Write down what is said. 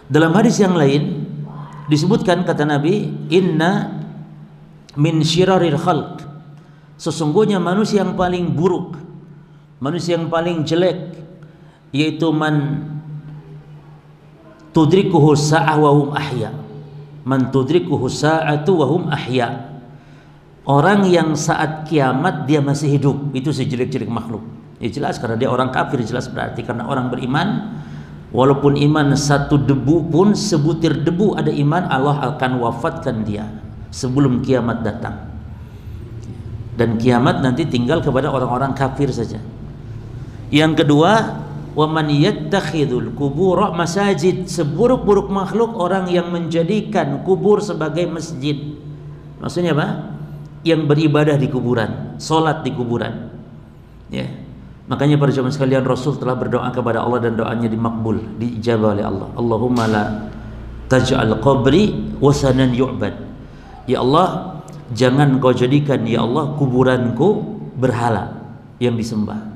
Dalam hadis yang lain disebutkan, kata Nabi, inna min syiraril khalq, sesungguhnya manusia yang paling buruk, manusia yang paling jelek, yaitu man tudrikuhu sa'ah wa hum ahya, man tudrikuhu sa'atu wa hum ahya, orang yang saat kiamat dia masih hidup, itu sejelek-jelek makhluk. Ya jelas, karena dia orang kafir, jelas berarti. Karena orang beriman, walaupun iman satu debu pun, sebutir debu ada iman, Allah akan wafatkan dia sebelum kiamat datang. Dan kiamat nanti tinggal kepada orang-orang kafir saja. Yang kedua, wa man yattakhidul qubur masajid, seburuk-buruk makhluk orang yang menjadikan kubur sebagai masjid. Maksudnya apa? Yang beribadah di kuburan, salat di kuburan. Ya. Makanya para jemaah sekalian, Rasul telah berdoa kepada Allah dan doanya dimakbul, diijabah oleh Allah. Allahumma la taj'al qabri wasanan yu'bad. Ya Allah, jangan kau jadikan ya Allah kuburanku berhala yang disembah.